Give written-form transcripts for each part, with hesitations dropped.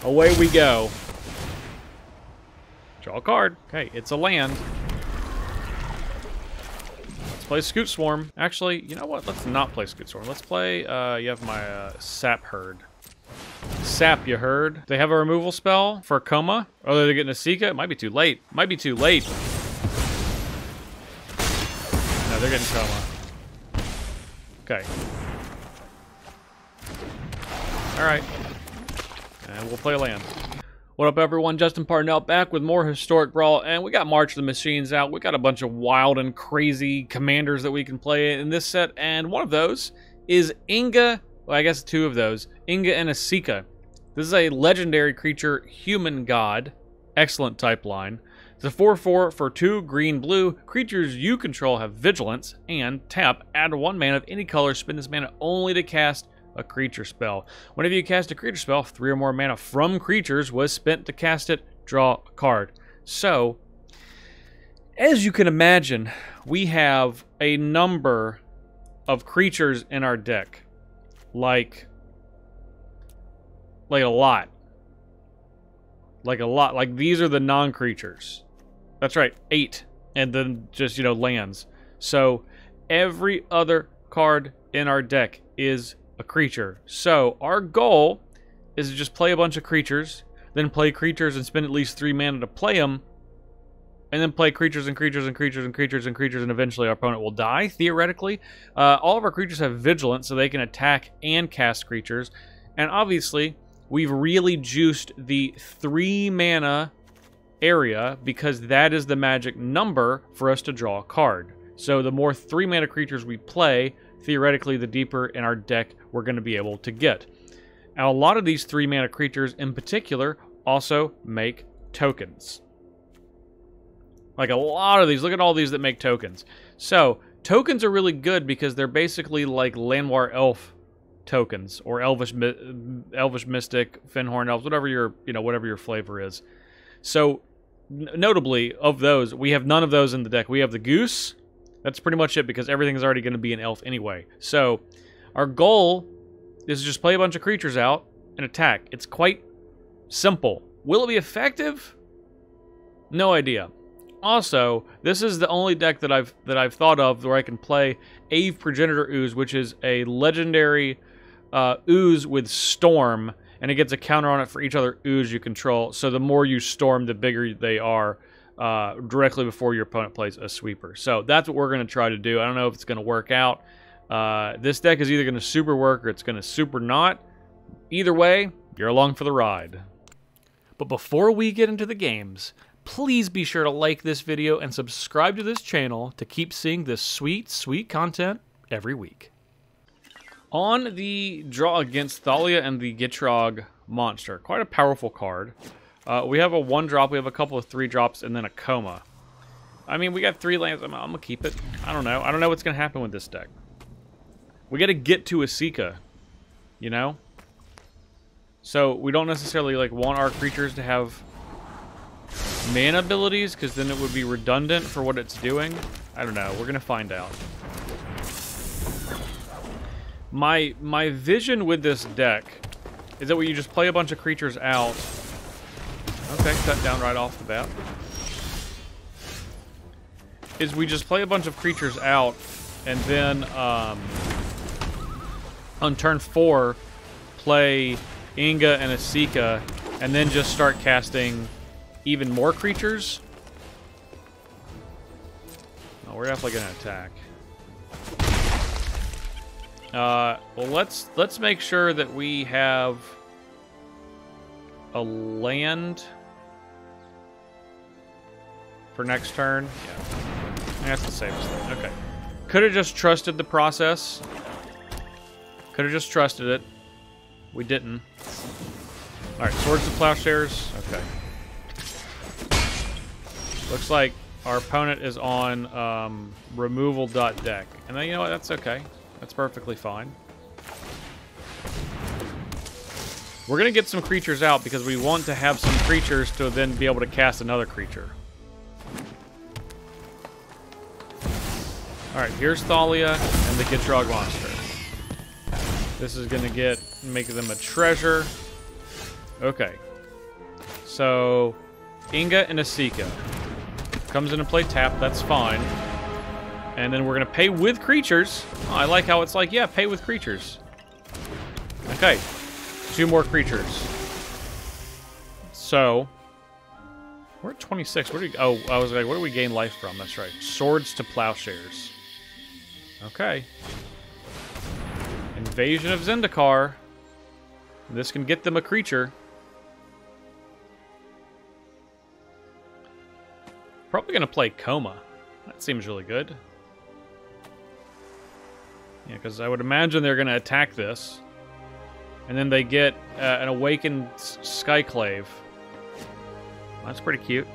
Away we go. Draw a card. Okay, it's a land. Let's play Scoot Swarm. Actually, you know what? Let's not play Scoot Swarm. Let's play, you have my Sap Herd. Sap, you heard. They have a removal spell for Coma. Oh, they're getting a Esika? It might be too late. Might be too late. No, they're getting Coma. Okay. Alright. And we'll play land. What up, everyone? Justin Parnell back with more Historic Brawl, and we got March of the Machines out. We got a bunch of wild and crazy commanders that we can play in this set, and one of those is Inga. Well, I guess two of those. Inga and Esika. This is a legendary creature, human god. Excellent type line. It's a 4/4 for 2 green-blue. Creatures you control have vigilance, and tap, add 1 mana of any color, spend this mana only to cast a creature spell. Whenever you cast a creature spell, 3 or more mana from creatures was spent to cast it, draw a card. So, as you can imagine, we have a number of creatures in our deck. Like a lot. Like a lot. Like, these are the non-creatures. That's right, 8. And then just, you know, lands. So, every other card in our deck is a creature. So, our goal is to just play a bunch of creatures, then play creatures and spend at least 3 mana to play them, and then play creatures and creatures and creatures and creatures and creatures, and eventually our opponent will die, theoretically. All of our creatures have vigilance, so they can attack and cast creatures. And obviously, we've really juiced the 3 mana area, because that is the magic number for us to draw a card. So the more 3 mana creatures we play, theoretically, the deeper in our deck we're going to be able to get. Now, a lot of these 3 mana creatures in particular also make tokens. Like a lot of these. Look at all these that make tokens. So, tokens are really good because they're basically like Llanowar Elf tokens, or Elvish Mystic, Finhorn Elves, whatever your flavor is. So, notably, of those, we have none of those in the deck. We have the Goose. That's pretty much it, because everything is already going to be an elf anyway. So, our goal is to just play a bunch of creatures out and attack. It's quite simple. Will it be effective? No idea. Also, this is the only deck that I've thought of where I can play Ave Progenitor Ooze, which is a legendary ooze with Storm, and it gets a counter on it for each other ooze you control. So the more you storm, the bigger they are, directly before your opponent plays a sweeper. So that's what we're going to try to do. I don't know if it's going to work out. This deck is either going to super work or it's going to super not. Either way, you're along for the ride. But before we get into the games, please be sure to like this video and subscribe to this channel to keep seeing this sweet, sweet content every week. On the draw against Thalia and the Gitrog monster, quite a powerful card. We have a 1-drop, we have a couple of 3-drops, and then a Coma. I mean, we got 3 lands. I'm going to keep it. I don't know. I don't know what's going to happen with this deck. We got to get to Esika, you know? So, we don't necessarily like want our creatures to have mana abilities, because then it would be redundant for what it's doing. I don't know. We're going to find out. My vision with this deck is that you just play a bunch of creatures out. Okay, cut down right off the bat. Is we just play a bunch of creatures out, and then on turn 4, play Inga and Esika, and then just start casting even more creatures. Oh, we're definitely gonna attack. Well, let's make sure that we have a land for next turn. Yeah, that's the safest thing. Okay. Could have just trusted the process. Could have just trusted it. We didn't. All right, Swords to Plowshares. Okay. Looks like our opponent is on removal.deck. And then, you know what? That's okay. That's perfectly fine. We're going to get some creatures out because we want to have some creatures to then be able to cast another creature. Alright, here's Thalia and the Gitrog monster. This is going to make them a treasure. Okay. So, Inga and Esika. Comes into play tap, that's fine. And then we're going to pay with creatures. Oh, I like how it's like, yeah, pay with creatures. Okay. 2 more creatures. So, we're at 26. What do we, oh, I was like, where do we gain life from? That's right. Swords to plowshares. Okay. Invasion of Zendikar. This can get them a creature. Probably going to play Coma. That seems really good. Yeah, because I would imagine they're going to attack this. And then they get an Awakened Skyclave. That's pretty cute.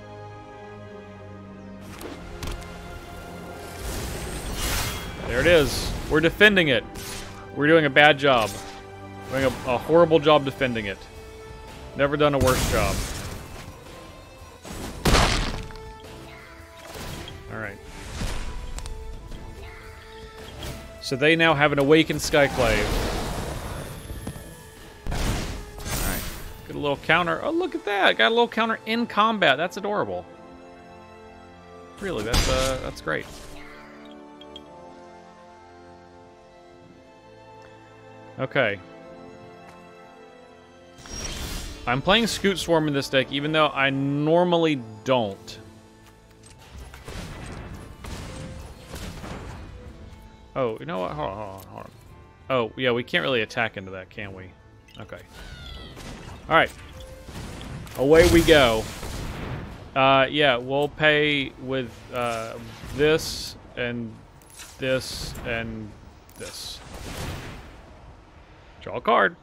There it is. We're defending it. We're doing a bad job. Doing a horrible job defending it. Never done a worse job. Alright. So they now have an Awakened Skyclave. Alright. Get a little counter. Oh, look at that. Got a little counter in combat. That's adorable. Really, that's great. Okay. I'm playing Scoot Swarm in this deck, even though I normally don't. Oh, you know what? Hold on. Oh, yeah, we can't really attack into that, can we? Okay. Alright. Away we go. Yeah, we'll pay with this and this and this. Draw a card.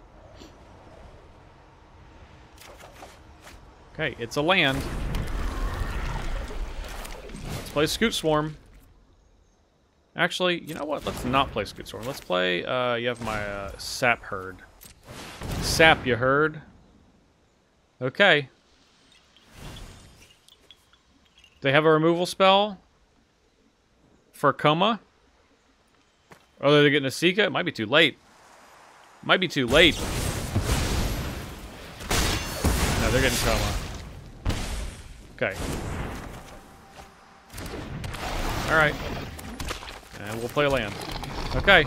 Okay, it's a land. Let's play Scoot Swarm. Actually, you know what? Let's not play Scoot Swarm. Let's play, you have my Sap Herd. Sap, you heard? Okay. They have a removal spell for Coma. Oh, they're getting a Esika? It might be too late. Might be too late. No, they're getting Coma. Okay. Alright. And we'll play land. Okay.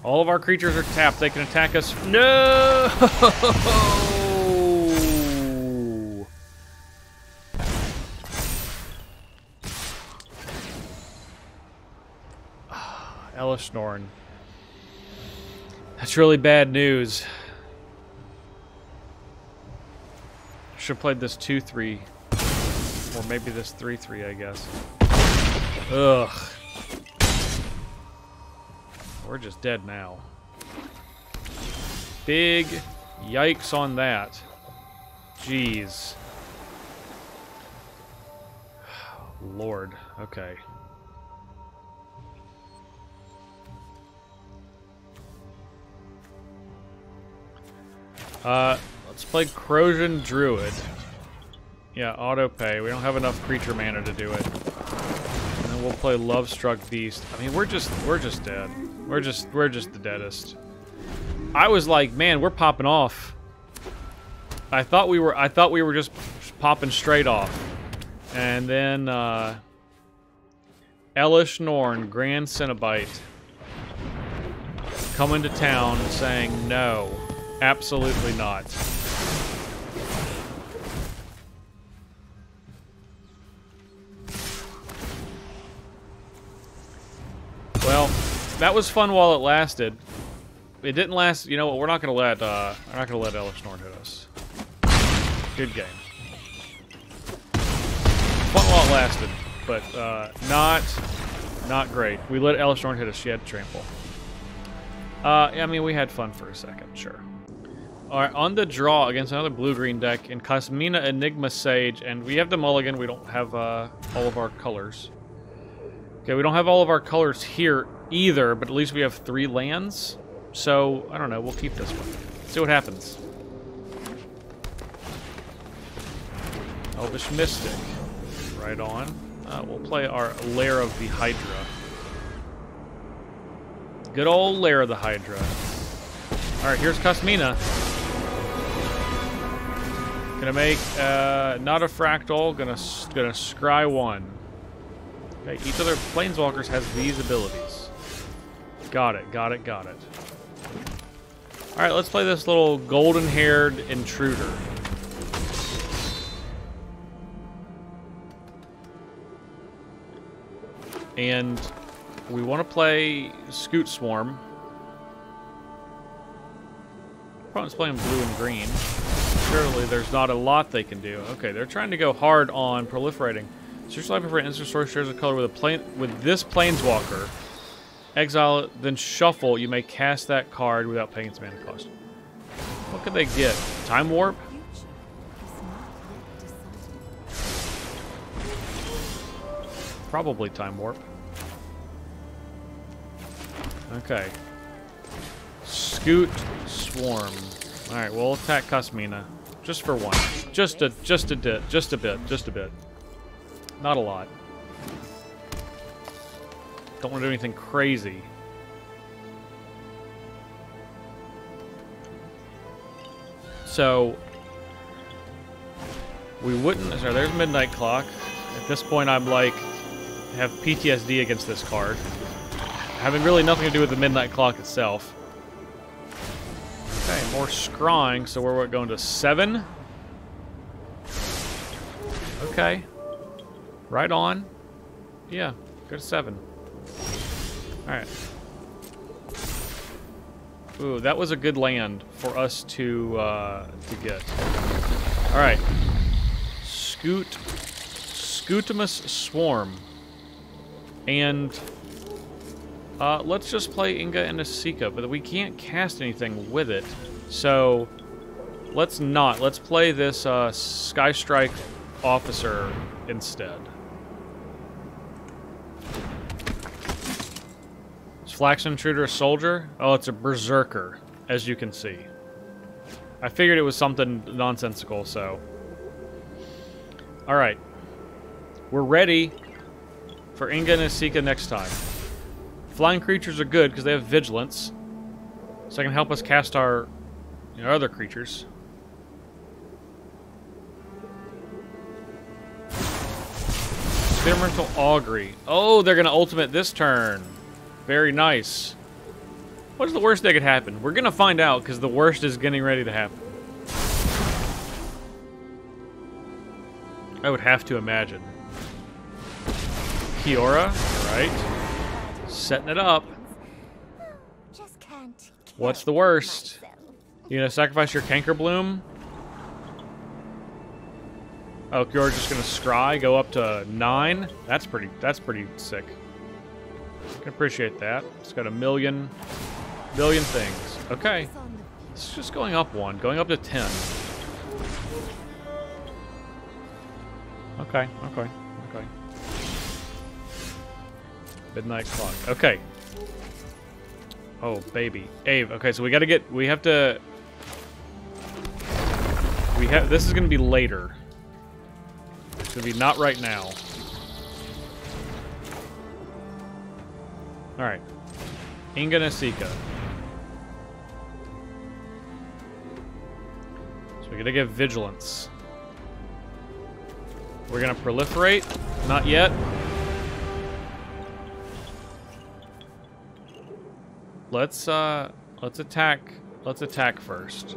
All of our creatures are tapped. They can attack us. No! Elishnorn. That's really bad news. Should have played this 2-3. Or maybe this 3-3, I guess. Ugh. We're just dead now. Big yikes on that. Jeez. Lord. Okay. Let's play Corrosion Druid. Yeah, auto pay. We don't have enough creature mana to do it. And then we'll play Lovestruck Beast. I mean, we're just dead. We're just the deadest. I was like, man, we're popping off. I thought we were just popping straight off. And then Elishnorn, Grand Cenobite, coming to town and saying no. Absolutely not. Well, that was fun while it lasted. It didn't last. You know what? We're not gonna let Elishnorn hit us. Good game. Fun while it lasted, but not great. We let Elishnorn hit us. She had trample. I mean, we had fun for a second, sure. Alright, on the draw against another blue-green deck in Cosmina Enigma Sage, and we have the mulligan, we don't have all of our colors. Okay, we don't have all of our colors here either, but at least we have 3 lands. So, I don't know, we'll keep this one. See what happens. Elvish Mystic. Right on. We'll play our Lair of the Hydra. Good old Lair of the Hydra. Alright, here's Cosmina. Gonna make not a fractal. Gonna scry one. Okay, each of their planeswalkers has these abilities. Got it. Got it. Got it. All right, let's play this little golden-haired intruder. And we want to play Scoot Swarm. Opponent's playing blue and green. Surely there's not a lot they can do. Okay, they're trying to go hard on proliferating. Search life for an instant source shares a color with this planeswalker. Exile it, then shuffle. You may cast that card without paying its mana cost. What could they get? Time Warp? Probably Time Warp. Okay. Scoot Swarm. Alright, we'll attack Kasmina. Just for one. Just a bit. Not a lot. Don't want to do anything crazy. So we wouldn't. Sorry, there's Midnight Clock. At this point, I'm like, have PTSD against this card, having really nothing to do with the Midnight Clock itself. Okay, more scrying. So we're going to 7. Okay, right on. Yeah, go to 7. All right. Ooh, that was a good land for us to get. All right. Scutamus Swarm. And let's just play Inga and Esika, but we can't cast anything with it. So let's not. Let's play this Sky Strike Officer instead. Flax Intruder, a soldier? Oh, it's a berserker, as you can see. I figured it was something nonsensical, so. Alright. We're ready for Inga and Esika next time. Flying creatures are good because they have vigilance. So they can help us cast our other creatures. Experimental Augury. Oh, they're going to ultimate this turn. Very nice. What's the worst that could happen? We're going to find out because the worst is getting ready to happen. I would have to imagine. Kiora, right? Setting it up. What's the worst? You gonna sacrifice your Canker Bloom? Oh, Kiora's just gonna scry, go up to 9. That's pretty sick. I can appreciate that. It's got a million things. Okay. It's just going up 1, going up to 10. Okay. Midnight Clock. Okay. Oh, baby. Ave. Okay, so this is gonna be later. It's gonna be not right now. Alright. Inga and Esika. So we gotta get vigilance. We're gonna proliferate. Not yet. Let's attack first.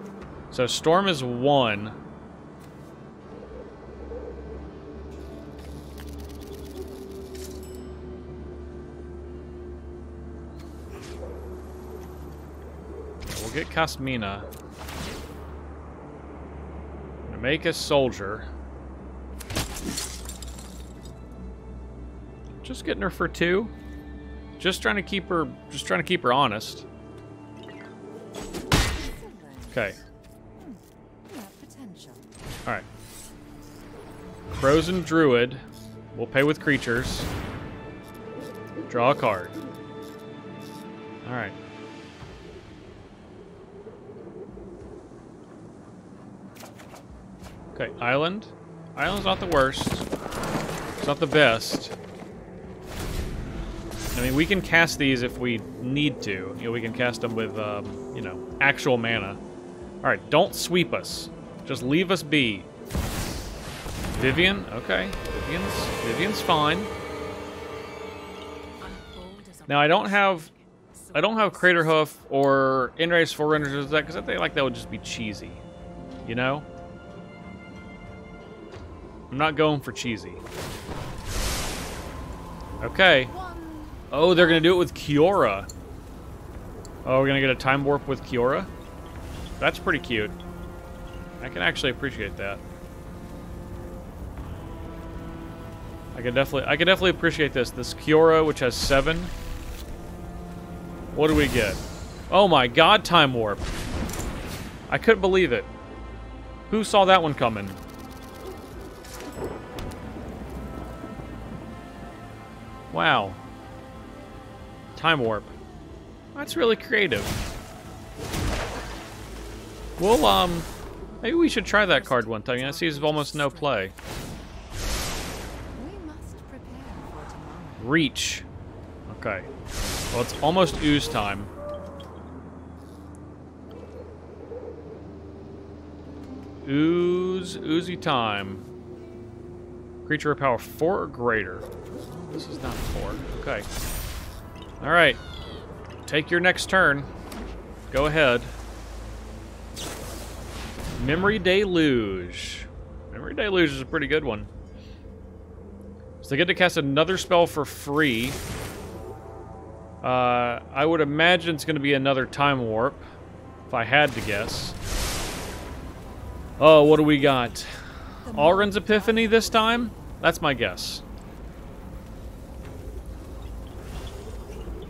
So Storm is 1. We'll get Kasmina. Gonna make a soldier. Just getting her for 2. Just trying to keep her honest. Okay. Alright. Frozen Druid. We'll pay with creatures. Draw a card. Alright. Okay, Island. Island's not the worst. It's not the best. I mean, we can cast these if we need to. We can cast them with, actual mana. Alright, don't sweep us. Just leave us be. Vivian? Okay. Vivian's fine. Now I don't have Crater Hoof or Enrace Forerunners because I think like that would just be cheesy. You know? I'm not going for cheesy. Okay. Oh, they're gonna do it with Kiora. Oh, we're gonna get a time warp with Kiora? That's pretty cute. I can actually appreciate that. I can definitely appreciate this. This Kiora, which has 7. What do we get? Oh my god, time warp. I couldn't believe it. Who saw that one coming? Wow. Time warp. That's really creative. Well, maybe we should try that card one time. It sees almost no play. Reach. Okay. Well, it's almost ooze time. Oozy time. Creature of power 4 or greater. This is not 4. Okay. Alright. Take your next turn. Go ahead. Memory Deluge. Memory Deluge is a pretty good one. So they get to cast another spell for free. I would imagine it's going to be another Time Warp, if I had to guess. Oh, what do we got? Alrund's Epiphany this time? That's my guess.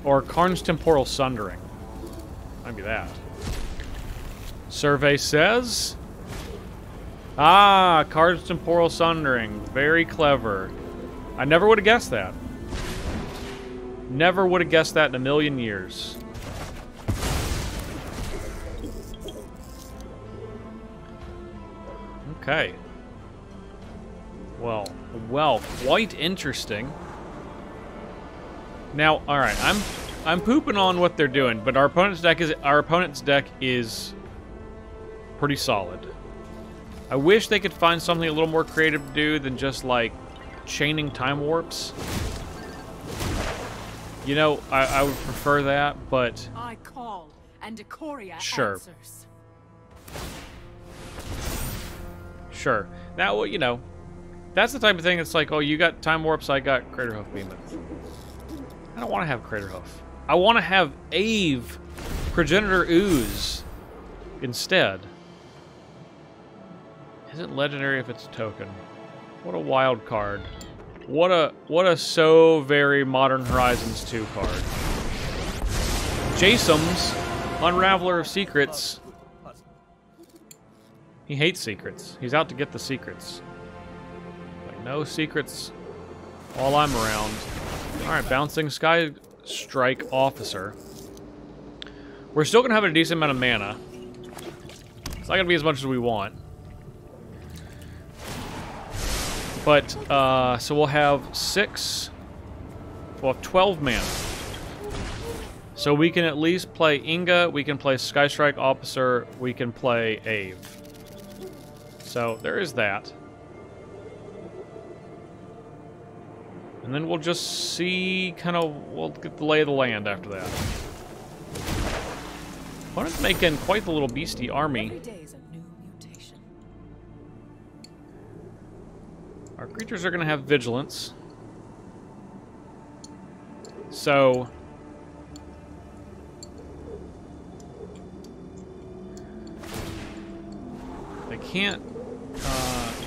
Or Karn's Temporal Sundering. Might be that. Survey says... Ah, Karn's Temporal Sundering. Very clever. I never would have guessed that. Never would have guessed that in a million years. Okay. Well, quite interesting. Now, all right, I'm pooping on what they're doing, but our opponent's deck is pretty solid. I wish they could find something a little more creative to do than just like chaining time warps. You know, I would prefer that, but I call and Decoria sure. Answers. Sure. Now, you know, that's the type of thing. It's like, oh, you got time warps, I got Crater Hoof Behemoth. I don't want to have Crater Hoof. I want to have Ave Progenitor Ooze instead. Isn't legendary if it's a token. What a wild card. What a so very Modern Horizons 2 card. Jason's Unraveler of Secrets. He hates secrets. He's out to get the secrets. Like, no secrets while I'm around. Alright, Bouncing Sky Strike Officer. We're still going to have a decent amount of mana. It's not going to be as much as we want. But, so we'll have 6... We'll have 12 mana. So we can at least play Inga, we can play Sky Strike Officer, we can play Ave. So, there is that. And then we'll just see, we'll get the lay of the land after that. Opponent's making quite the little beastie army. Every day is a new mutation. Our creatures are going to have vigilance. So... they can't...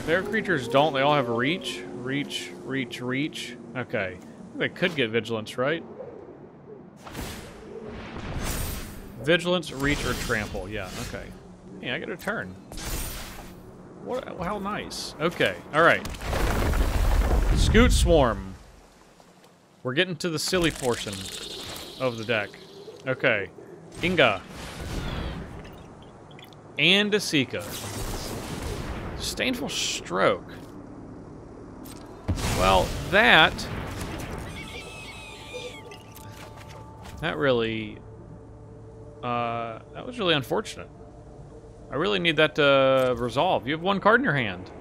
their creatures don't. They all have reach. Reach, reach, reach. Okay. They could get vigilance, right? Vigilance, reach, or trample. Yeah, okay. Yeah, I get a turn. What? How nice. Okay, alright. Scoot Swarm. We're getting to the silly portion of the deck. Okay. Inga. And Esika. Disdainful Stroke. Well, that really... that was really unfortunate. I really need that to resolve. You have one card in your hand.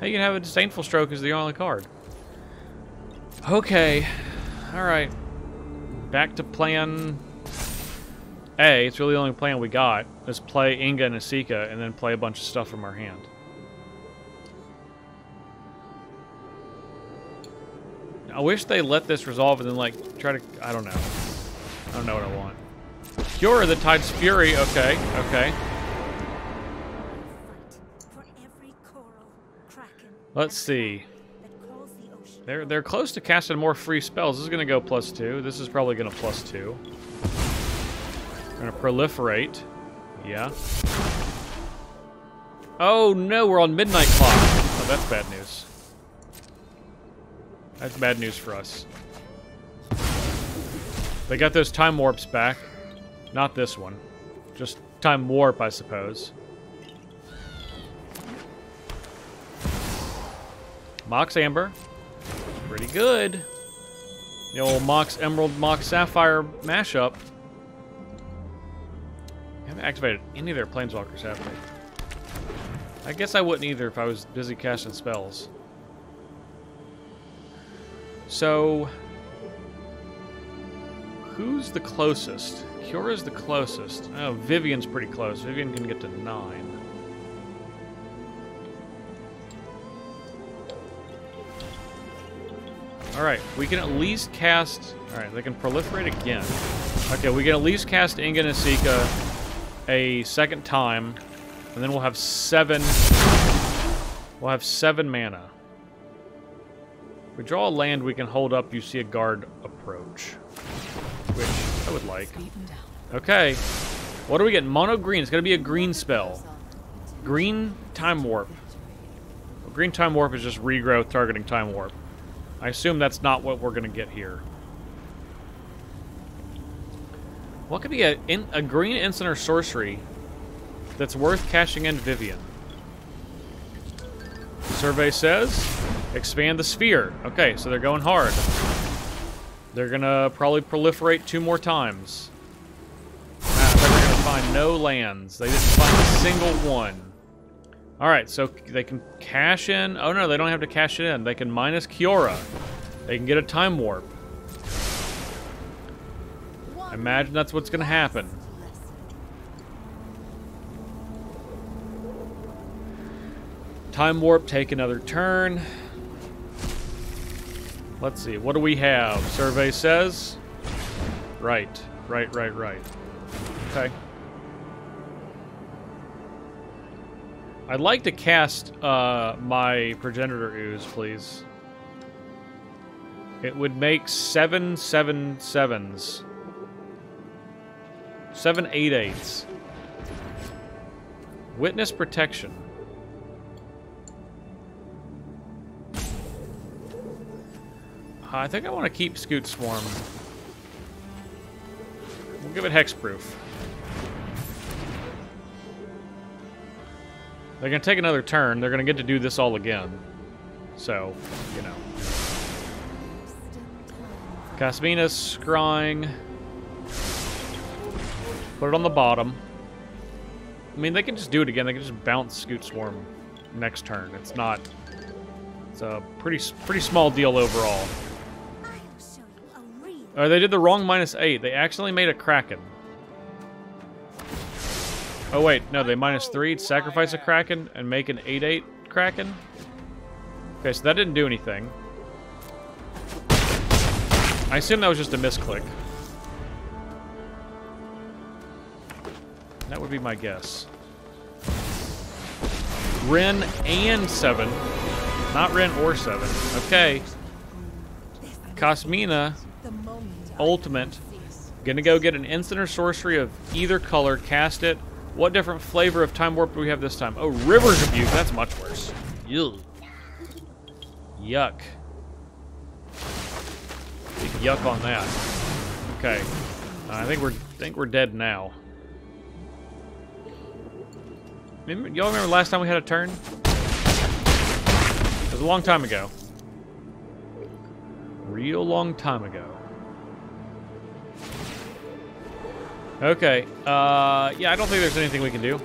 How you can have a Disdainful Stroke as the only card? Okay. Alright. Back to plan A. It's really the only plan we got. Is play Inga and Esika and then play a bunch of stuff from our hand. I wish they let this resolve and then, like, try to... I don't know. I don't know what I want. Cure the Tide's Fury. Okay, okay. Let's see. They're close to casting more free spells. This is going to go +2. This is probably going to +2. We're going to proliferate. Yeah. Oh, no, we're on midnight clock. Oh, that's bad news. That's bad news for us. They got those time warps back. Not this one. Just time warp, I suppose. Mox Amber. Pretty good. The old Mox Emerald, Mox Sapphire mashup. I haven't activated any of their Planeswalkers, have they? I guess I wouldn't either if I was busy casting spells. So, who's the closest? Cura's the closest. Oh, Vivian's pretty close. Vivian can get to 9. Alright, we can at least cast... Alright, they can proliferate again. Okay, we can at least cast Inga and Esika a second time, and then we'll have 7... We'll have 7 mana. We draw a land, we can hold up, you see a guard approach. Which I would like. Okay. What do we get? Mono green. It's going to be a green spell. Green Time Warp. Well, green Time Warp is just regrowth targeting Time Warp. I assume that's not what we're going to get here. What could be a green instant or sorcery that's worth cashing in Vivian? Survey says... Expand the sphere. Okay, so they're going hard. They're gonna probably proliferate 2 more times. I bet they're gonna find no lands. They didn't find a single one. Alright, so they can cash in. Oh no, they don't have to cash it in. They can minus Kiora. They can get a time warp. I imagine that's what's gonna happen. Time warp, take another turn. Let's see, what do we have? Survey says? Right. Okay. I'd like to cast my Progenitor Ooze, please. It would make 7 7/7s. 7 8/8s. Witness Protection. I think I want to keep Scoot Swarm. We'll give it Hexproof. They're going to take another turn. They're going to get to do this all again. So, you know. Casmina's scrying. Put it on the bottom. I mean, they can just do it again. They can just bounce Scoot Swarm next turn. It's not... It's a pretty small deal overall. Oh, they did the wrong -8. They accidentally made a Kraken. Oh, wait. No, they -3. Sacrifice a Kraken and make an 8/8 Kraken. Okay, so that didn't do anything. I assume that was just a misclick. That would be my guess. Ren and 7. Not Ren or 7. Okay. Casmina... Ultimate. Gonna go get an instant or sorcery of either color, cast it. What different flavor of Time Warp do we have this time? Oh, River's Rebuke. That's much worse. Ew. Yuck. Big yuck on that. Okay. I think we're dead now. Y'all remember last time we had a turn? It was a long time ago. Real long time ago. Okay, yeah, I don't think there's anything we can do.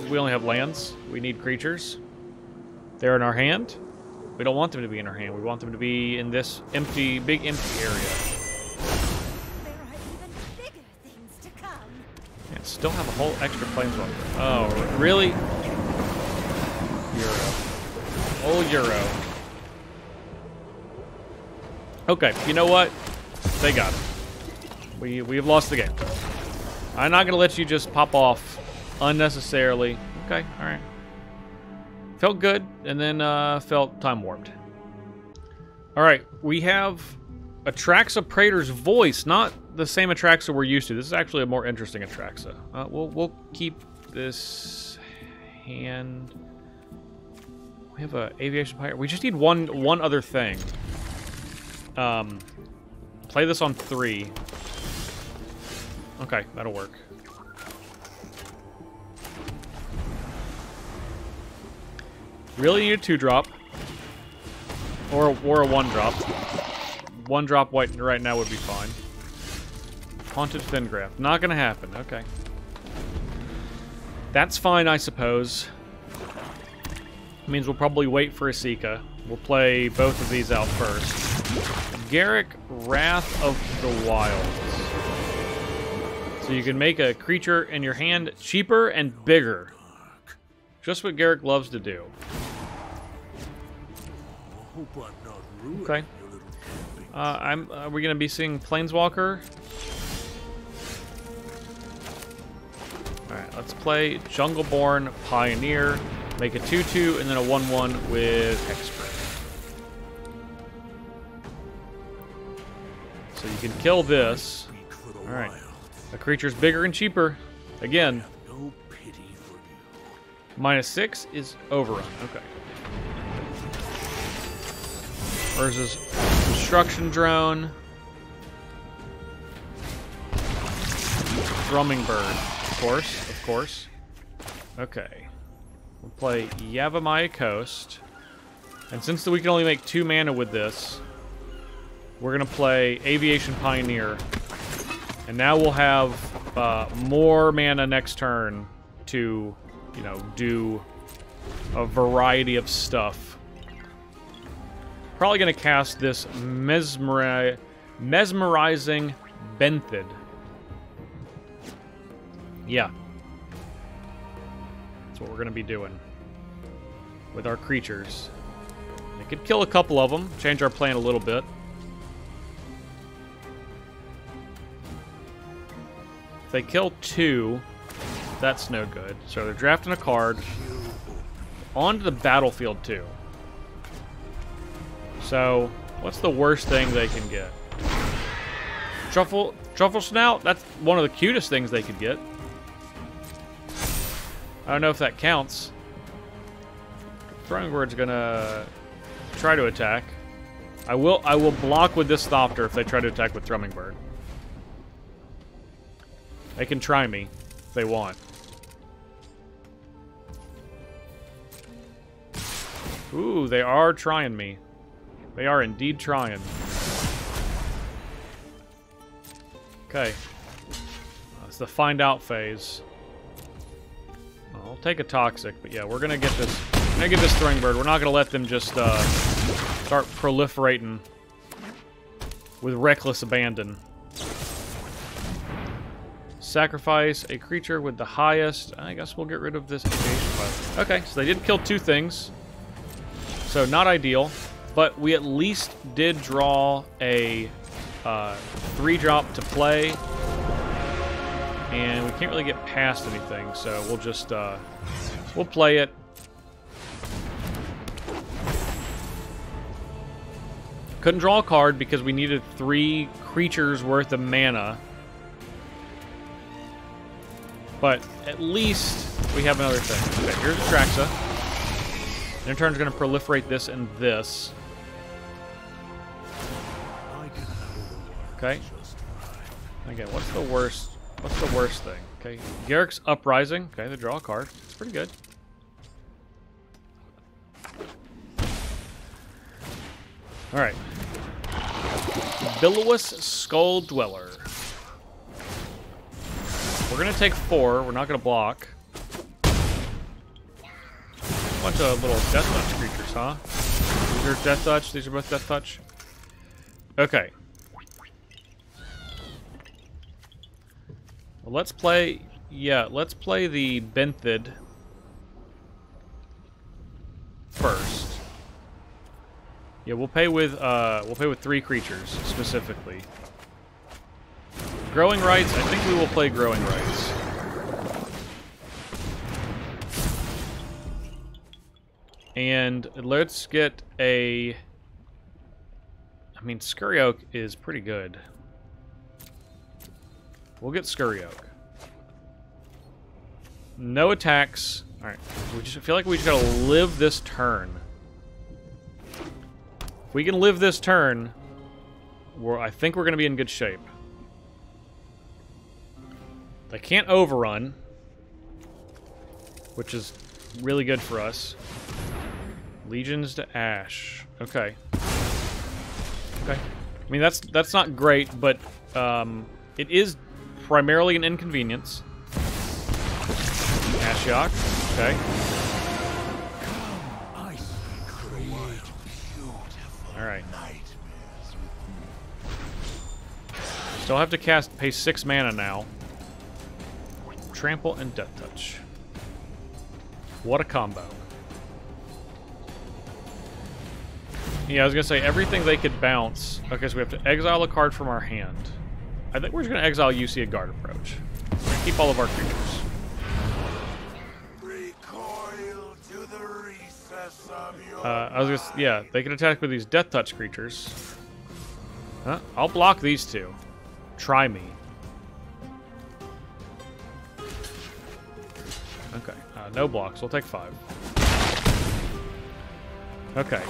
We only have lands. We need creatures. They're in our hand. We don't want them to be in our hand. We want them to be in this empty, big empty area. There are even bigger things to come. Yeah, still have a whole extra planeswalker. Oh, really? Euro. Oh, Euro. Okay, you know what? They got it. We have lost the game. I'm not gonna let you just pop off unnecessarily. Okay, all right. Felt good, and then felt time warped. All right, we have Atraxa Praetor's voice, not the same Atraxa we're used to. This is actually a more interesting Atraxa. We'll keep this hand. We have a aviation pirate. We just need one other thing. Play this on 3. Okay, that'll work. Really need a 2-drop. Or a 1-drop. 1-drop white right now would be fine. Haunted Fingraph. Not gonna happen. Okay. That's fine, I suppose. Means we'll probably wait for Esika. We'll play both of these out first. Garrick, Wrath of the Wilds. So you can make a creature in your hand cheaper and bigger. Just what Garrick loves to do. Okay. Are we gonna be seeing Planeswalker? Alright, let's play Jungleborn Pioneer. Make a 2/2 and then a 1/1 with Hexproof. So you can kill this. Alright. A creature's bigger and cheaper. Again. -6 is overrun. Okay. Where's this Destruction Drone? Drumming Bird. Of course. Okay. We'll play Yavimaya Coast. And since we can only make 2 mana with this, we're going to play Aviation Pioneer. And now we'll have more mana next turn to, you know, do a variety of stuff. Probably going to cast this Mesmerizing Benthid. Yeah. That's what we're going to be doing with our creatures. I could kill a couple of them, change our plan a little bit. If they kill 2, that's no good. So they're drafting a card onto the battlefield too. So what's the worst thing they can get? Truffle Snout? That's one of the cutest things they could get. I don't know if that counts. Throwing Bird's gonna try to attack. I will block with this Thopter if they try to attack with Thrumming Bird. They can try me if they want. Ooh, they are trying me. They are indeed trying. Okay. It's the find out phase. I'll take a Toxic, but yeah, we're gonna get this. We're gonna get this Throwing Bird. We're not gonna let them just start proliferating with reckless abandon. Sacrifice a creature with the highest. I guess we'll get rid of this Aviation Pilot. Okay, so they did kill 2 things. So not ideal, but we at least did draw a 3-drop to play. And we can't really get past anything, so we'll just, we'll play it. Couldn't draw a card because we needed 3 creatures worth of mana. But at least we have another thing. Okay, here's Atraxa. Their turn's going to proliferate this and this. Okay. Again, what's the worst? What's the worst thing? Okay, Garrick's Uprising. Okay, they draw a card. It's pretty good. All right. Bilowous Skull Dweller. We're gonna take 4. We're not gonna block. Bunch of little deathmatch creatures, huh? These are Death Touch. These are both Death Touch. Okay. Well, let's play... Yeah, let's play the Benthid first. Yeah, we'll pay with 3 creatures specifically. Growing Rights, I think we will play Growing Rights. And let's get a... I mean, Scurry Oak is pretty good. We'll get Scurry Oak. No attacks. Alright, we just feel like we just gotta live this turn. If we can live this turn, I think we're gonna be in good shape. They can't overrun, which is really good for us. Legions to Ash. Okay. Okay. I mean, that's not great, but it is primarily an inconvenience. Ashiok. Okay. Alright. Still have to pay 6 mana now. Trample and Death Touch. What a combo. Yeah, I was gonna say, everything they could bounce. Okay, so we have to exile a card from our hand. I think we're just gonna exile UC Guard Approach. Keep all of our creatures. Recoil to the recess of your I was gonna, yeah, they can attack with these Death Touch creatures. Huh? I'll block these 2. Try me. Okay, no blocks. We'll take 5. Okay.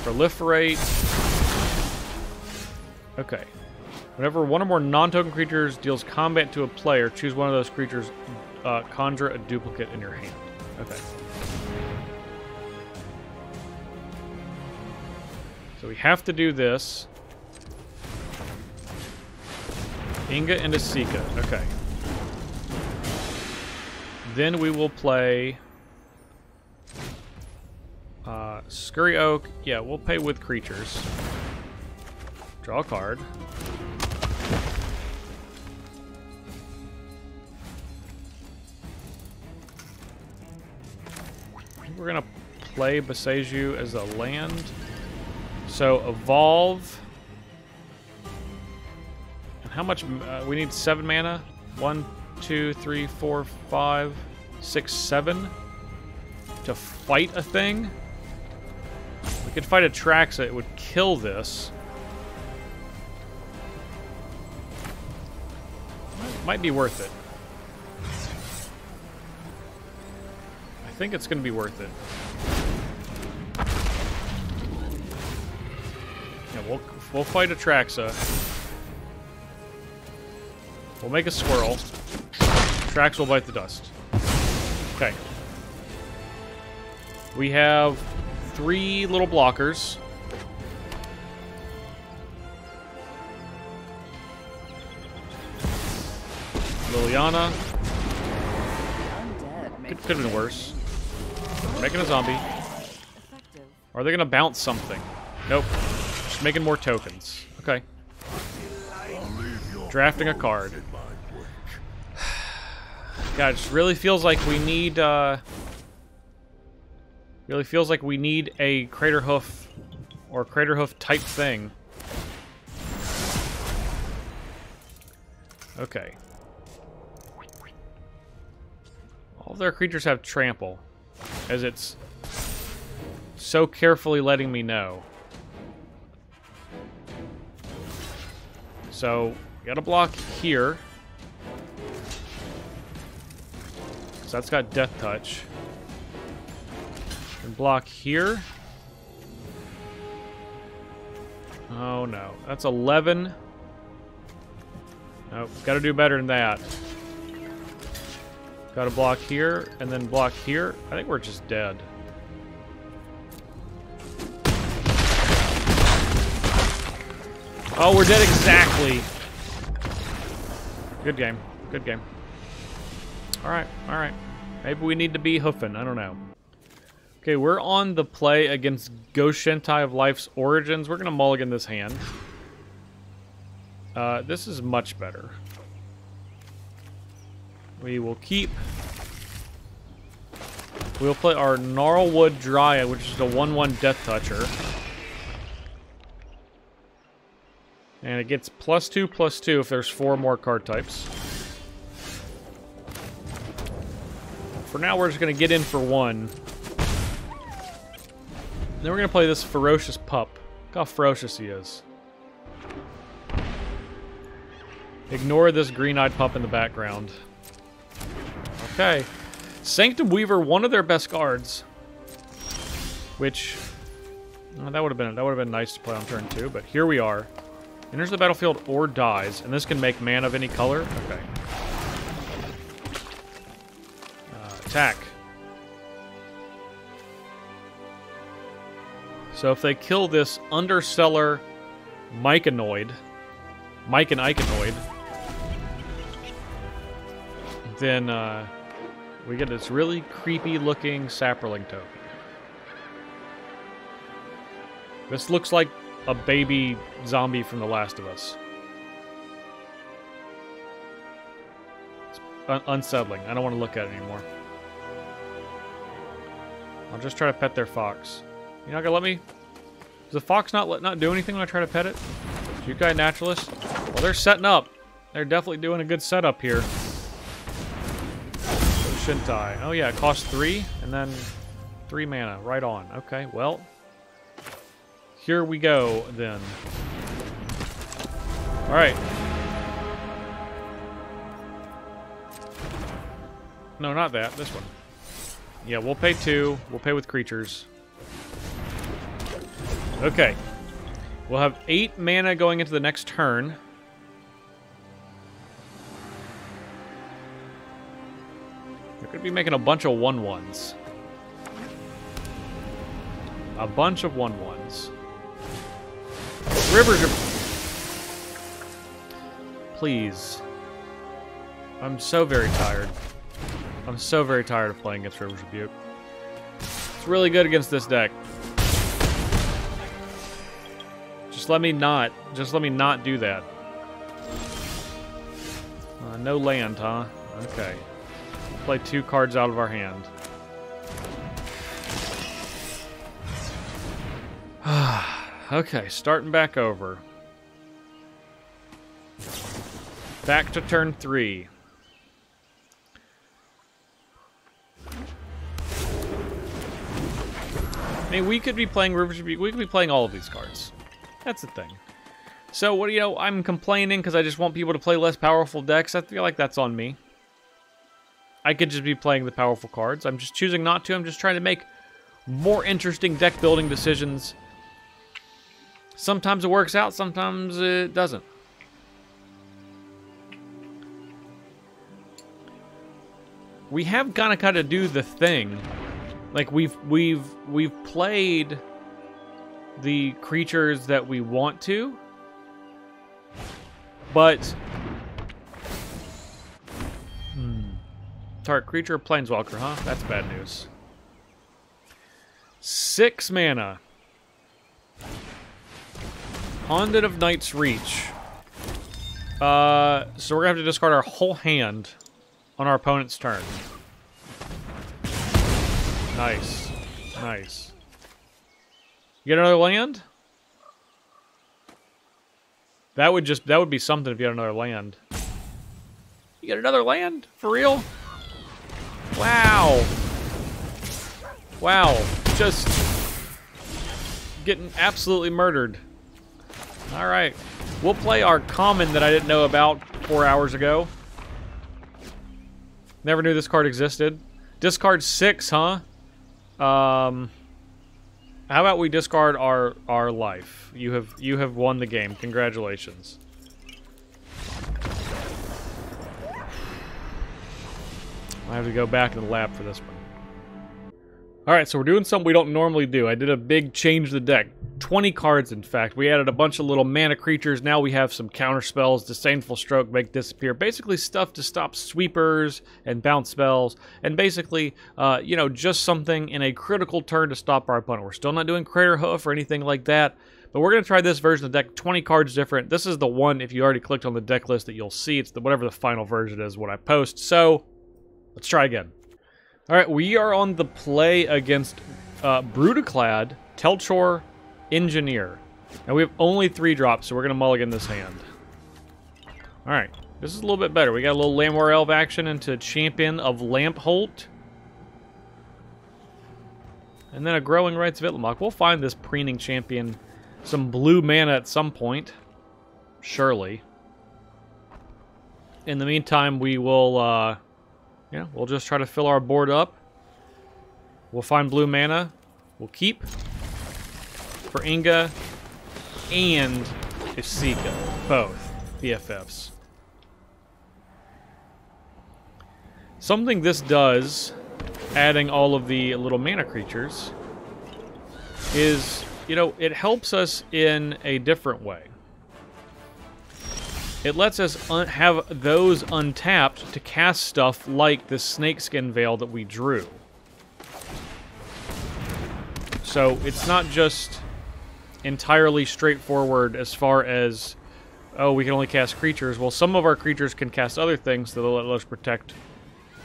Proliferate. Okay. Whenever one or more non-token creatures deals combat to a player, choose one of those creatures, conjure a duplicate in your hand. Okay. So we have to do this. Inga and Esika. Okay. Then we will play Scurry Oak. Yeah, we'll pay with creatures. Draw a card. We're going to play Boseiju as a land. So, evolve. And how much? We need 7 mana. 1, 2, 3, 4, 5, 6, 7 to fight a thing. We could fight a Traxa. It would kill this. Might be worth it. I think it's going to be worth it. Yeah, we'll fight a Traxa. We'll make a squirrel. Trax will bite the dust. Okay. We have 3 little blockers. Liliana. Could have been worse. We're making a zombie. Are they going to bounce something? Nope. Just making more tokens. Okay. Drafting a card. God, it just really feels like we need, really feels like we need a Crater Hoof or Crater Hoof type thing. Okay. All of their creatures have trample, as it's so carefully letting me know. So, we gotta block here. So that's got Death Touch. And block here. Oh no, that's 11. Nope, gotta do better than that. Gotta block here, and then block here. I think we're just dead. Oh, we're dead exactly. Good game. Good game. Alright, alright. Maybe we need to be hoofing. I don't know. Okay, we're on the play against Ghost Shentai of Life's Origins. We're going to mulligan this hand. This is much better. We will keep... We'll play our Gnarlwood Dryad, which is a 1/1 Death Toucher. And it gets +2/+2 if there's 4 more card types. For now, we're just going to get in for 1. Then we're going to play this Ferocious Pup. Look how ferocious he is. Ignore this green-eyed pup in the background. Okay. Sanctum Weaver, one of their best cards. Which... that would have been nice to play on turn 2, but here we are. Enters the battlefield or dies, and this can make mana of any color. Okay. Attack. So if they kill this Underseller Mycanoid, then we get this really creepy looking Saproling token. This looks like a baby zombie from The Last of Us. It's unsettling. I don't want to look at it anymore. I'll just try to pet their fox. You're not gonna let me? Does the fox not do anything when I try to pet it? Jukai Naturalist? Well, they're setting up. They're definitely doing a good setup here. Shintai. Oh yeah, it costs 3 and then 3 mana. Right on. Okay, well. Here we go, then. Alright. No, not that. This one. Yeah, we'll pay 2. We'll pay with creatures. Okay. We'll have 8 mana going into the next turn. We're going to be making a bunch of 1/1s. A bunch of 1/1s. Rivers are... Please. I'm so very tired. I'm so very tired of playing against River's Rebuke. It's really good against this deck. Just let me not do that. No land, huh? Okay. Play 2 cards out of our hand. Okay, starting back over. Back to turn 3. I mean, we could be playing River's Rebuke. We could be playing all of these cards. That's the thing. So, what do you know? I'm complaining because I just want people to play less powerful decks. I feel like that's on me. I could just be playing the powerful cards. I'm just choosing not to. I'm just trying to make more interesting deck building decisions. Sometimes it works out, sometimes it doesn't. We have kind of do the thing. Like we've played the creatures that we want to, but target creature or planeswalker, huh? That's bad news. 6 mana. Haunted of Night's Reach. So we're gonna have to discard our whole hand on our opponent's turn. Nice. Nice. You get another land? That would be something if you had another land. You get another land? For real? Wow. Wow. Just getting absolutely murdered. Alright. We'll play our common that I didn't know about 4 hours ago. Never knew this card existed. Discard 6, huh? How about we discard our life? You have won the game. Congratulations. I have to go back in the lab for this one. Alright, so we're doing something we don't normally do. I did a big change the deck. 20 cards, in fact. We added a bunch of little mana creatures. Now we have some counter spells, Disdainful Stroke, Make Disappear. Basically stuff to stop sweepers and bounce spells. And basically, you know, just something in a critical turn to stop our opponent. We're still not doing Crater Hoof or anything like that. But we're going to try this version of the deck. 20 cards different. This is the one, if you already clicked on the deck list, that you'll see. It's whatever the final version is, what I post. So, let's try again. Alright, we are on the play against Brutaclad, Telchor, Engineer. And we have only 3 drops, so we're going to mulligan this hand. Alright, this is a little bit better. We got a little Lamwar Elf action into Champion of Lampholt. And then a Growing Rites of Itlimoc. We'll find this preening champion some blue mana at some point. Surely. In the meantime, we will... yeah, we'll just try to fill our board up. We'll find blue mana. We'll keep for Inga and Esika, both BFFs. Something this does, adding all of the little mana creatures, is, you know, it helps us in a different way. It lets us have those untapped to cast stuff like the Snakeskin Veil that we drew. So it's not just entirely straightforward as far as, oh, we can only cast creatures. Well, some of our creatures can cast other things that'll let us protect,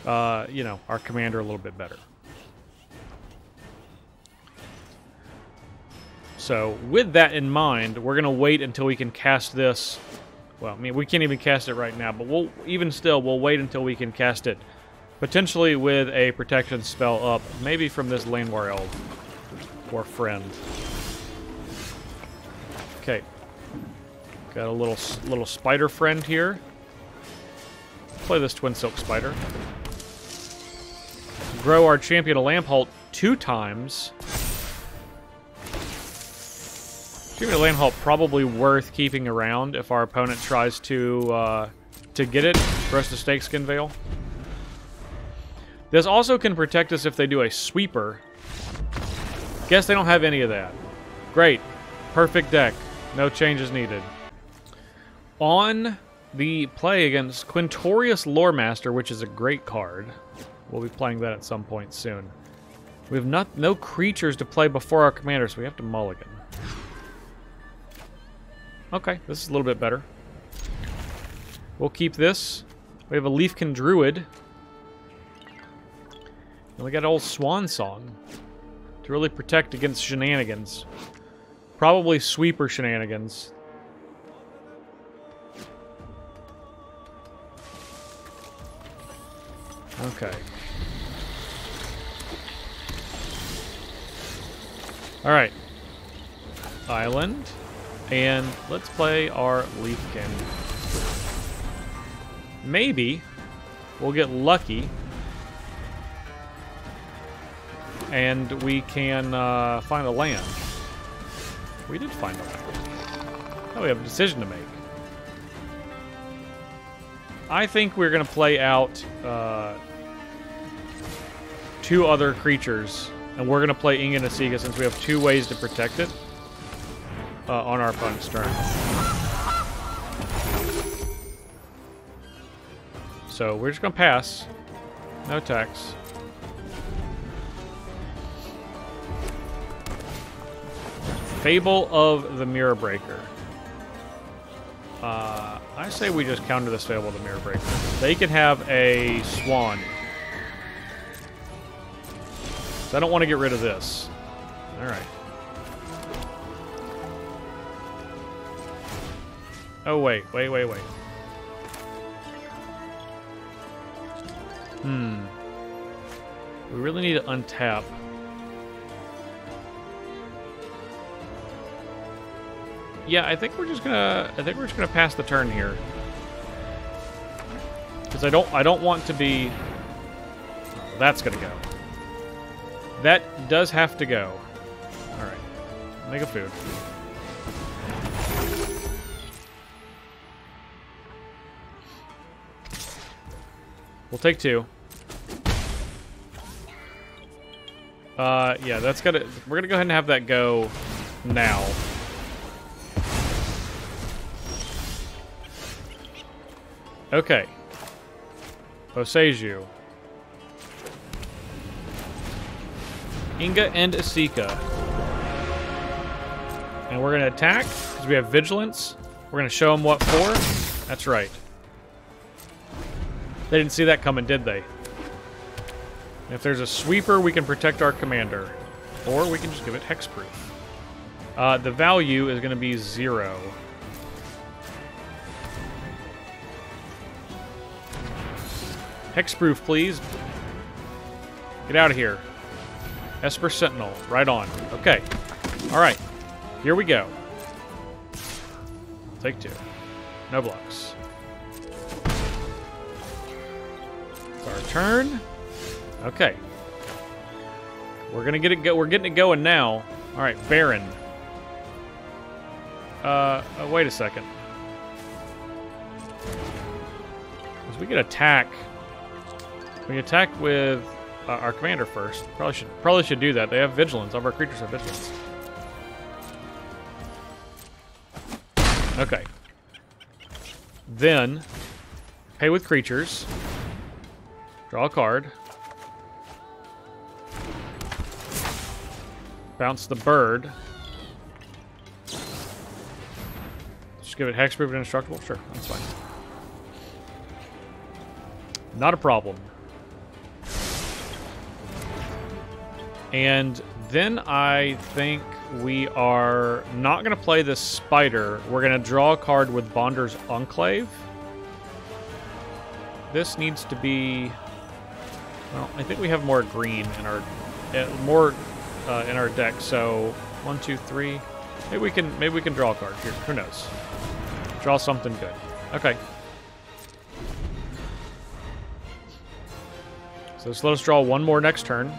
you know, our commander a little bit better. So with that in mind, we're going to wait until we can cast this. Well, I mean, we can't even cast it right now, but we'll wait until we can cast it, potentially with a protection spell up, maybe from this Lamwar Elf or friend. Okay, got a little spider friend here. Play this Twin Silk Spider. Grow our Champion of Lampholt 2 times. Champion of Lampholt probably worth keeping around if our opponent tries to get it for us to Snakeskin Veil. This also can protect us if they do a sweeper. Guess they don't have any of that. Great. Perfect deck. No changes needed. On the play against Quintorius Loremaster, which is a great card. We'll be playing that at some point soon. We have no creatures to play before our commander, so we have to mulligan. Okay, this is a little bit better. We'll keep this. We have a Leafkin Druid. And we got old Swan Song to really protect against shenanigans. Probably sweeper shenanigans. Okay. Alright. Island. And let's play our Leafkin. Maybe we'll get lucky and we can find a land. We did find a land. Now we have a decision to make. I think we're going to play out 2 other creatures, and we're going to play Inga and Esika since we have 2 ways to protect it on our opponent's turn. So we're just going to pass. No attacks. Fable of the Mirror Breaker. I say we just counter this Fable of the Mirror Breaker. They can have a Swan. So I don't want to get rid of this. Alright. Oh, wait. We really need to untap. Yeah, I think we're just gonna pass the turn here. Because I don't want to be... Oh, that's gonna go. That does have to go. Alright. Make a food. We'll take 2. Yeah, that's gotta... We're gonna go ahead and have that go now. Okay. Oseju. Inga and Esika. And we're going to attack, because we have Vigilance. We're going to show them what for. That's right. They didn't see that coming, did they? If there's a sweeper, we can protect our commander. Or we can just give it hexproof. The value is going to be 0. Hexproof, please. Get out of here. Esper Sentinel, right on. Okay. Alright. Here we go. Take 2. No blocks. It's our turn. Okay. We're gonna get it we're getting it going now. Alright, Baron. Wait a second. Because we can attack. We can attack with our commander first. Probably should do that. They have vigilance. All of our creatures have vigilance. Okay. Then pay with creatures. Draw a card. Bounce the bird. Just give it hexproof and indestructible? Sure, that's fine. Not a problem. And then I think we are not going to play this spider. We're going to draw a card with Bonder's Enclave. This needs to be... Well, I think we have more green in our... in our deck, so 1, 2, 3. Maybe we can draw a card here. Who knows? Draw something good. Okay. So let us draw one more next turn.